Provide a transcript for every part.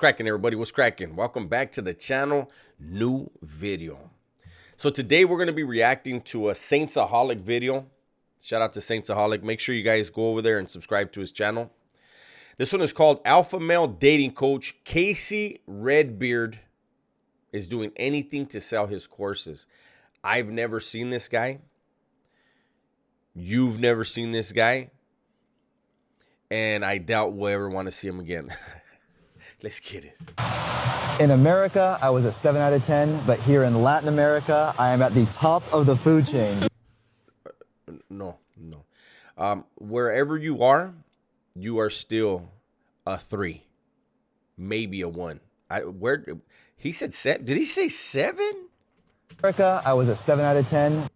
cracking, everybody? What's cracking? Welcome back to the channel. New video. So today we're going to be reacting to a Saintsaholic video. Shout out to Saintsaholic. Make sure you guys go over there and subscribe to his channel. This one is called Alpha Male Dating Coach Casey Redbeard is doing anything to sell his courses. I've never seen this guy. You've never seen this guy. And I doubt we'll ever want to see him again. Let's get it. In America, I was a 7 out of 10, but here in Latin America, I am at the top of the food chain. No. Wherever you are still a 3, maybe a 1. Where he said 7? Did he say 7? America, I was a 7 out of 10.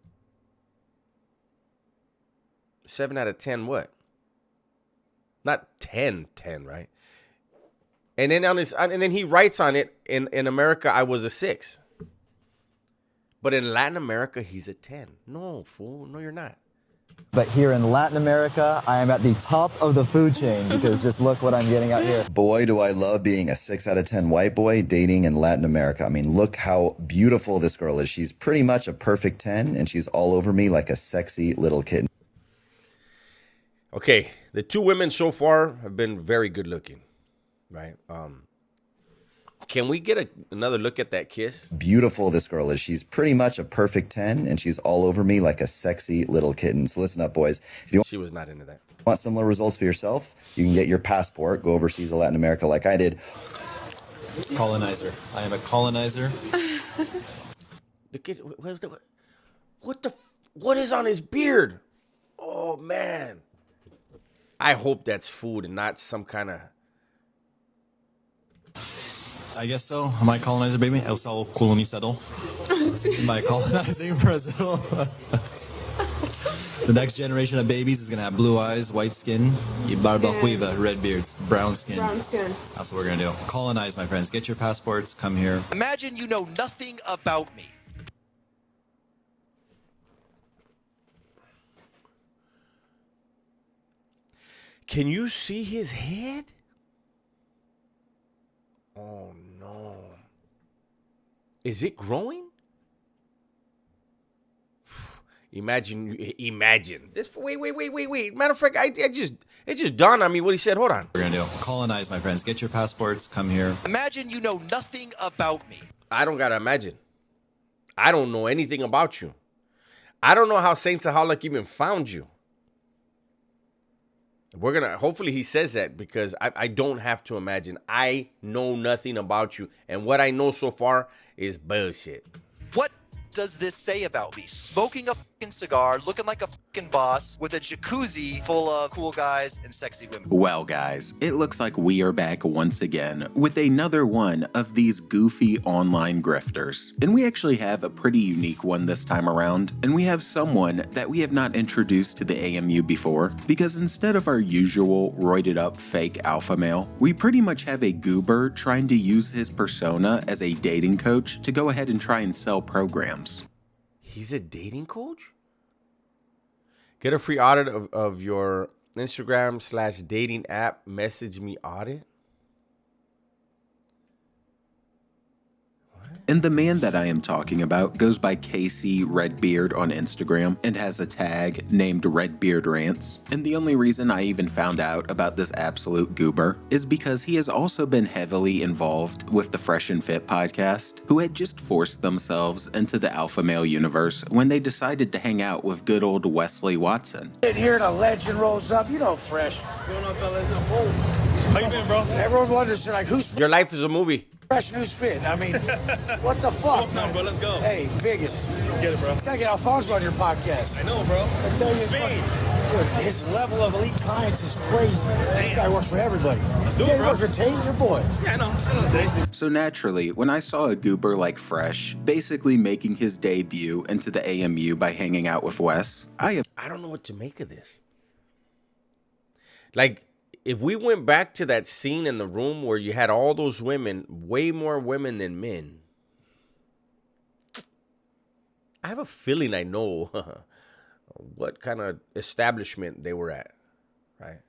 7 out of 10 what? Not 10, right? And then he writes on it, in America, I was a 6. But in Latin America, he's a 10. No, fool. No, you're not. But here in Latin America, I am at the top of the food chain because just look what I'm getting out here. Boy, do I love being a 6 out of 10 white boy dating in Latin America. I mean, look how beautiful this girl is. She's pretty much a perfect 10, and she's all over me like a sexy little kitten. Okay, the 2 women so far have been very good looking, right? Can we get another look at that kiss? Beautiful this girl is. She's pretty much a perfect 10, and she's all over me like a sexy little kitten. So listen up, boys. If you She was not into that. want similar results for yourself, you can get your passport, go overseas to Latin America like I did. Colonizer. I am a colonizer. Look at what is on his beard? Oh man. I hope that's food and not some kind of... I guess so. Am I a colonizer, baby? Eu sou colonizador. Am I colonizing Brazil? The next generation of babies is going to have blue eyes, white skin, y barba huiva, red beards, brown skin. Brown skin. That's what we're going to do. Colonize, my friends. Get your passports. Come here. Imagine you know nothing about me. Can you see his head? Oh no. Is it growing? Imagine this. Wait. Matter of fact, it just dawned on me what he said. Hold on. We're going to do. Colonize, my friends. Get your passports. Come here. Imagine you know nothing about me. I don't gotta imagine. I don't know anything about you. I don't know how Saintsaholic even found you. Hopefully he says that, because I don't have to imagine. I know nothing about you. And what I know so far is bullshit. What does this say about me? Smoking a fucking cigar, looking like a fucking boss, with a jacuzzi full of cool guys and sexy women. Well, guys, it looks like we are back once again with another one of these goofy online grifters. And we actually have a pretty unique one this time around. And we have someone that we have not introduced to the AMU before, because instead of our usual roided up fake alpha male, we pretty much have a goober trying to use his persona as a dating coach to go ahead and try and sell programs. He's a dating coach? Get a free audit of your Instagram/dating app. Message me audit. And the man that I am talking about goes by Casey Redbeard on Instagram and has a tag named Redbeard Rants. And the only reason I even found out about this absolute goober is because he has also been heavily involved with the Fresh and Fit podcast, who had just forced themselves into the alpha male universe when they decided to hang out with good old Wesley Watson. Here the legend rolls up, you know, Fresh. What's going on, fellas? How you been, bro? Everyone wonders, like, who's Your life is a movie. Fresh and who's fit? I mean, what the fuck, No, bro, let's go. Hey, biggest. Let's get it, bro. Gotta get Alfonso on your podcast. I know, bro. I tell you, it's Speed. fucking- dude, his level of elite clients is crazy. This guy works for everybody. do it, He bro. works for Tate, your boy. Yeah, I know, Jason. So naturally, when I saw a goober like Fresh basically making his debut into the AMU by hanging out with Wes, I don't know what to make of this. Like, if we went back to that scene in the room where you had all those women, way more women than men, I have a feeling I know what kind of establishment they were at, right?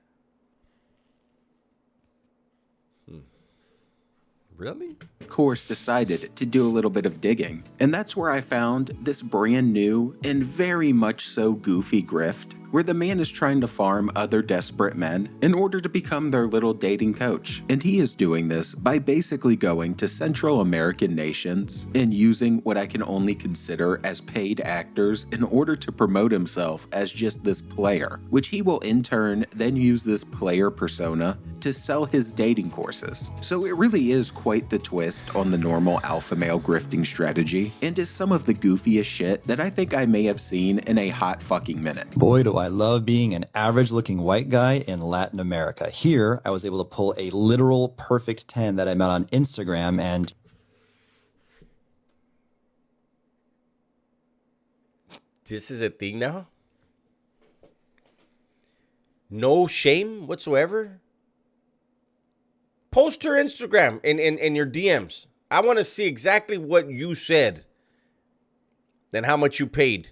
Really? Of course, decided to do a little bit of digging. And that's where I found this brand new and very much so goofy grift, where the man is trying to farm other desperate men in order to become their little dating coach. And he is doing this by basically going to Central American nations and using what I can only consider as paid actors in order to promote himself as just this player, which he will in turn then use this player persona to sell his dating courses. So it really is quite the twist on the normal alpha male grifting strategy, and is some of the goofiest shit that I think I may have seen in a hot fucking minute. Boy, do I love being an average looking white guy in Latin America. Here, I was able to pull a literal perfect 10 that I met on Instagram, and This is a thing now? No shame whatsoever? Post her Instagram in your DMs. I want to see exactly what you said and how much you paid.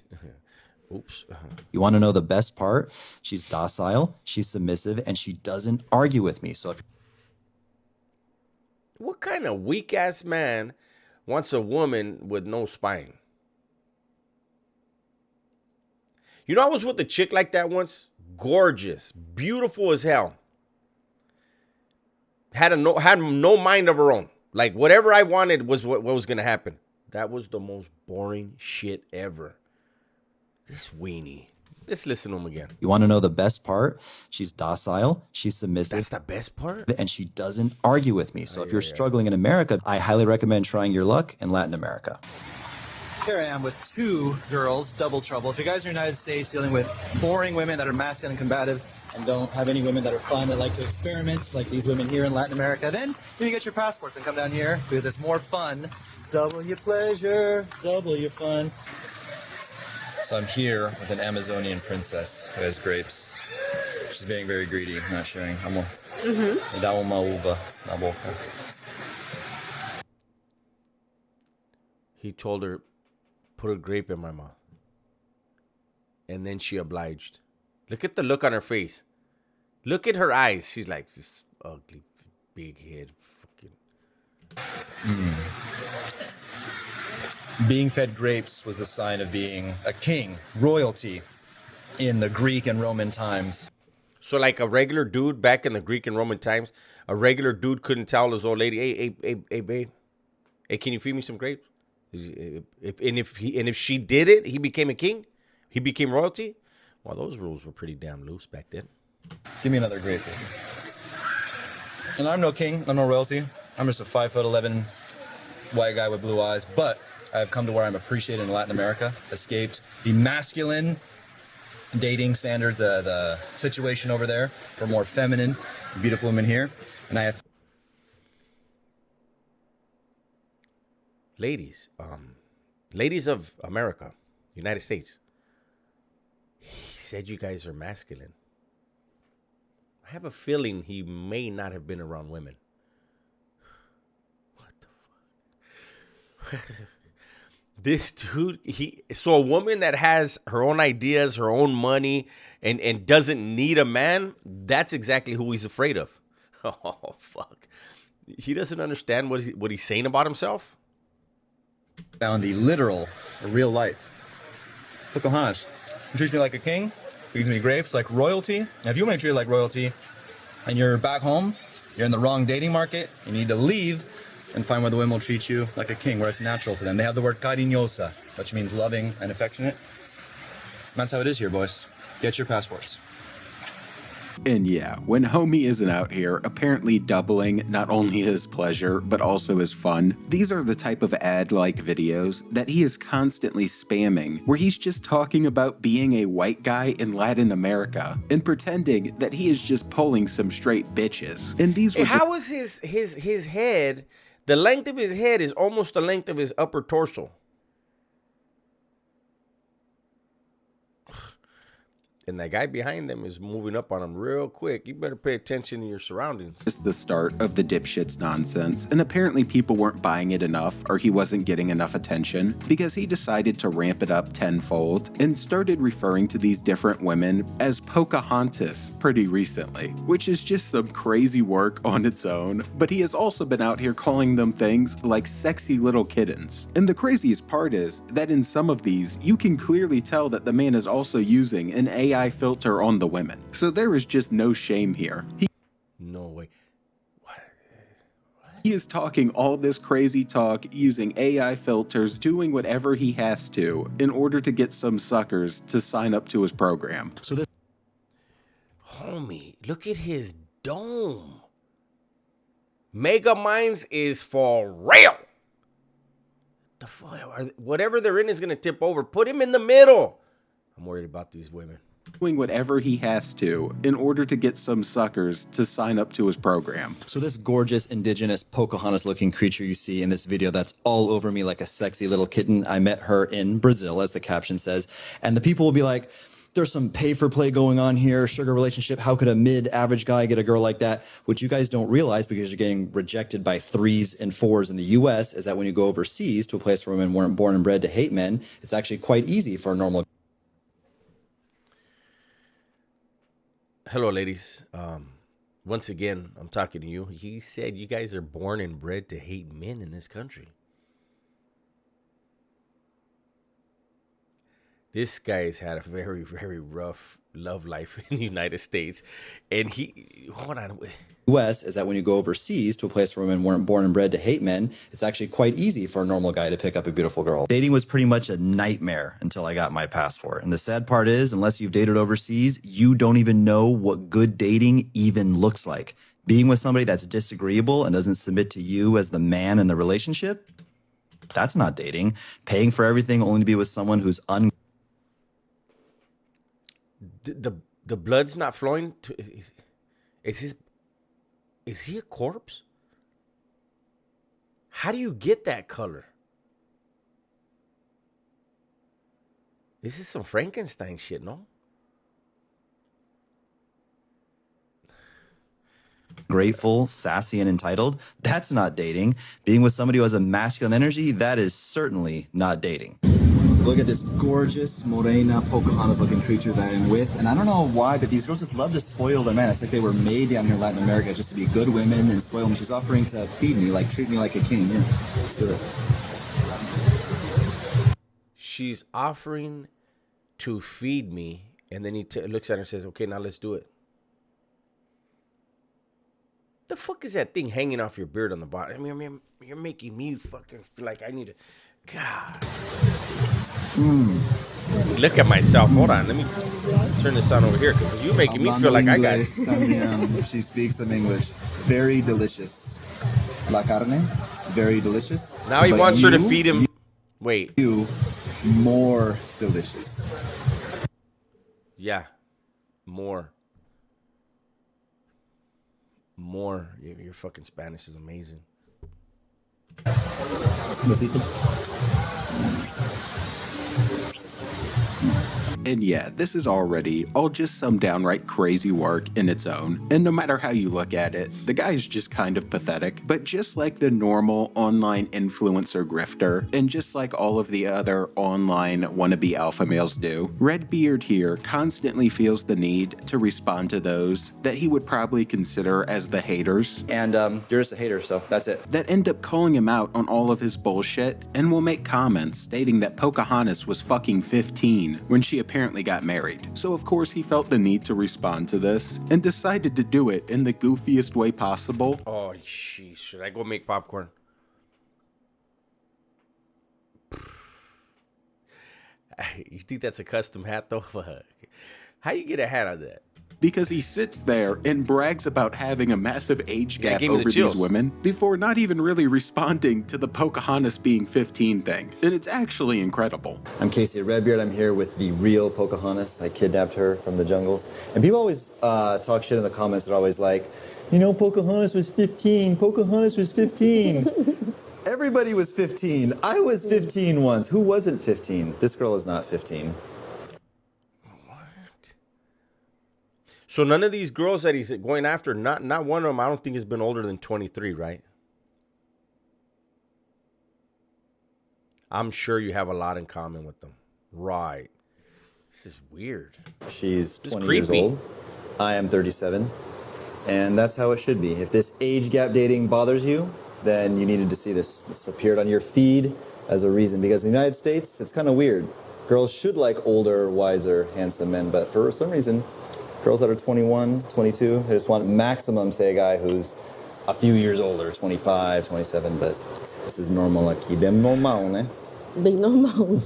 Oops. you want to know the best part? She's docile, she's submissive, and she doesn't argue with me. So if What kind of weak-ass man wants a woman with no spine? You know, I was with a chick like that once. Gorgeous. Beautiful as hell. Had no mind of her own. Like, whatever I wanted was what was going to happen. That was the most boring shit ever. This weenie. Let's listen to him again. you want to know the best part? She's docile, she's submissive, That's the best part? and she doesn't argue with me. So if you're struggling in America, I highly recommend trying your luck in Latin America. Here I am with two girls, double trouble. If you guys are in the United States dealing with boring women that are masculine and combative and don't have any women that are fun that like to experiment like these women here in Latin America, then you get your passports and come down here because it's more fun. Double your pleasure, double your fun. So I'm here with an Amazonian princess who has grapes. She's being very greedy, not sharing. Me dá uma uva na boca. He told her, put a grape in my mouth. And then she obliged. Look at the look on her face. Look at her eyes. She's like, this ugly, big head. Fucking. Being fed grapes was the sign of being a king, royalty in the Greek and Roman times. So like a regular dude back in the Greek and Roman times, a regular dude couldn't tell his old lady, hey, babe, hey, can you feed me some grapes? If she did it, he became a king. He became royalty. Well, those rules were pretty damn loose back then. Give me another grape. And I'm no king, I'm no royalty. I'm just a 5'11" white guy with blue eyes, but I've come to where I'm appreciated in Latin America, escaped the masculine dating standards, the situation over there for more feminine, beautiful women here. And I have Ladies of America, United States. He said you guys are masculine. I have a feeling he may not have been around women. What the fuck? This dude, so a woman that has her own ideas, her own money, and doesn't need a man, that's exactly who he's afraid of. Oh, fuck. He doesn't understand what he's saying about himself? found the literal, the real life. Pocahontas treats me like a king, feeds me grapes like royalty. And if you want to be treated like royalty and you're back home, you're in the wrong dating market, you need to leave and find where the women will treat you like a king, where it's natural for them. They have the word cariñosa, which means loving and affectionate. And that's how it is here, boys. Get your passports. And yeah, when homie isn't out here apparently doubling not only his pleasure, but also his fun, these are the type of ad-like videos that he is constantly spamming, where he's just talking about being a white guy in Latin America and pretending that he is just pulling some straight bitches. And these were How is his head, the length of his head is almost the length of his upper torso. And that guy behind them is moving up on them real quick. You better pay attention to your surroundings. It's the start of the dipshit's nonsense, and apparently people weren't buying it enough, or he wasn't getting enough attention, because he decided to ramp it up tenfold and started referring to these different women as Pocahontas pretty recently, which is just some crazy work on its own, but he has also been out here calling them things like sexy little kittens. And the craziest part is that in some of these, you can clearly tell that the man is also using an AI filter on the women. So there is just no shame here. No way. He is talking all this crazy talk using AI filters, doing whatever he has to in order to get some suckers to sign up to his program. So this Homie, look at his dome. Mega Minds is for real. The fuck? Whatever they're in is going to tip over. Put him in the middle. I'm worried about these women. Doing whatever he has to in order to get some suckers to sign up to his program. So this gorgeous indigenous Pocahontas looking creature you see in this video that's all over me like a sexy little kitten, I met her in Brazil, as the caption says. And the people will be like, there's some pay for play going on here, sugar relationship. How could a mid-average guy get a girl like that? What you guys don't realize, because you're getting rejected by 3s and 4s in the US, is that when you go overseas to a place where women weren't born and bred to hate men, it's actually quite easy for a normal. Hello, ladies. Once again, I'm talking to you. He said you guys are born and bred to hate men in this country. This guy's had a very, very rough love life in the United States. And hold on. US is that when you go overseas to a place where women weren't born and bred to hate men, it's actually quite easy for a normal guy to pick up a beautiful girl. Dating was pretty much a nightmare until I got my passport. And the sad part is, unless you've dated overseas, you don't even know what good dating even looks like. Being with somebody that's disagreeable and doesn't submit to you as the man in the relationship, that's not dating. Paying for everything only to be with someone who's The blood's not flowing to. Is he a corpse? How do you get that color? This is some Frankenstein shit, no? grateful, sassy, and entitled, that's not dating. Being with somebody who has a masculine energy, that is certainly not dating. Look at this gorgeous, morena, Pocahontas-looking creature that I'm with. And I don't know why, but these girls just love to spoil their men. It's like they were made down here in Latin America just to be good women and spoil them. She's offering to feed me, like treat me like a king. Yeah, let's do it. She's offering to feed me, and then he looks at her and says, okay, now let's do it. The fuck is that thing hanging off your beard on the bottom? I mean, you're making me fucking feel like I need to... God. Look at myself. Hold on. Let me turn this on over here, because you're making me feel like I got it. She speaks some English. Very delicious. La carne, very delicious. Now he wants her to feed him. Wait. You, more delicious. Yeah. More. Your fucking Spanish is amazing. Besito. And yeah, this is already all just some downright crazy work in its own. And no matter how you look at it, the guy is just kind of pathetic. But just like the normal online influencer grifter, and just like all of the other online wannabe alpha males do, Redbeard here constantly feels the need to respond to those that he would probably consider as the haters. And you're just a hater, so that's it. That end up calling him out on all of his bullshit and will make comments stating that Pocahontas was fucking 15 when she apparently got married. So of course he felt the need to respond to this and decided to do it in the goofiest way possible. Oh, sheesh. Should I go make popcorn? You think that's a custom hat, though? How you get a hat on that? Because he sits there and brags about having a massive age gap over chills. these women before not even really responding to the Pocahontas being 15 thing. And it's actually incredible. I'm Casey at Redbeard. I'm here with the real Pocahontas. I kidnapped her from the jungles. And people always talk shit in the comments. They're always like, you know, Pocahontas was 15. Pocahontas was 15. Everybody was 15. I was 15 once. Who wasn't 15? This girl is not 15. What? So none of these girls that he's going after, not one of them, I don't think has been older than 23, right? I'm sure you have a lot in common with them. Right. This is weird. She's This is 20 years creepy. old. I am 37. And that's how it should be. If this age gap dating bothers you, then you needed to see this. This appeared on your feed as a reason. Because in the United States, it's kind of weird. Girls should like older, wiser, handsome men. But for some reason, girls that are 21, 22, they just want maximum, say, a guy who's a few years older, 25, 27. But this is normal. Aquí de normal, eh? Big normal.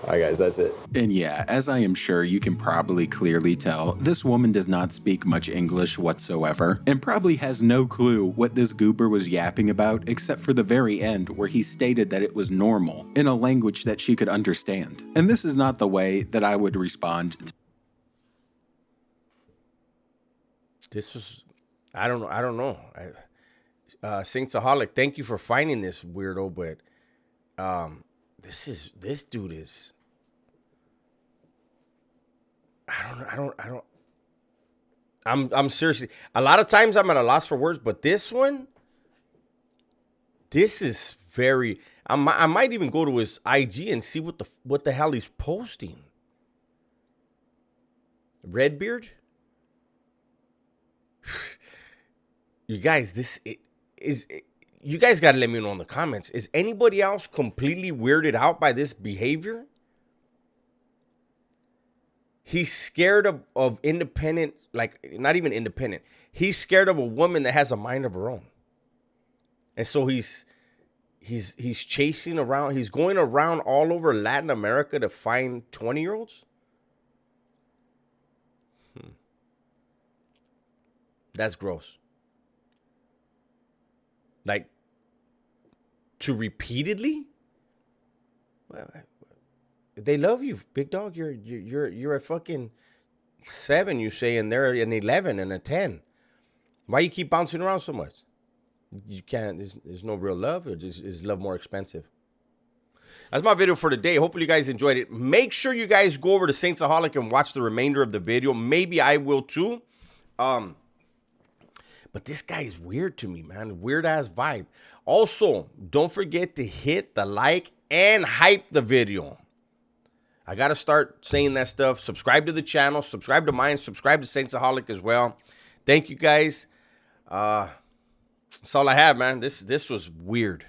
All right, guys, that's it. And yeah, as I am sure you can probably clearly tell, this woman does not speak much English whatsoever, and probably has no clue what this goober was yapping about except for the very end where he stated that it was normal in a language that she could understand. And this is not the way that I would respond to This was, I don't know. Saintsaholic, thank you for finding this weirdo, but this dude is, I'm seriously, a lot of times I'm at a loss for words, but this one, this is very, I might even go to his IG and see what the hell he's posting. Redbeard? You guys, you guys got to let me know in the comments. Is anybody else completely weirded out by this behavior? He's scared of independent, like not even independent. He's scared of a woman that has a mind of her own. And so he's chasing around. He's going around all over Latin America to find 20-year-olds. That's gross. Like, to repeatedly? Well, they love you, big dog. You're a fucking 7, you say, and they're an 11 and a 10. Why you keep bouncing around so much? You can't. There's no real love. Or is love more expensive? That's my video for today. Hopefully you guys enjoyed it. Make sure you guys go over to Saintsaholic and watch the remainder of the video. Maybe I will too. But this guy is weird to me, man. Weird ass vibe. Also, don't forget to hit the like and hype the video. I got to start saying that stuff. Subscribe to the channel. Subscribe to mine. Subscribe to Saintsaholic as well. Thank you, guys. That's all I have, man. This was weird.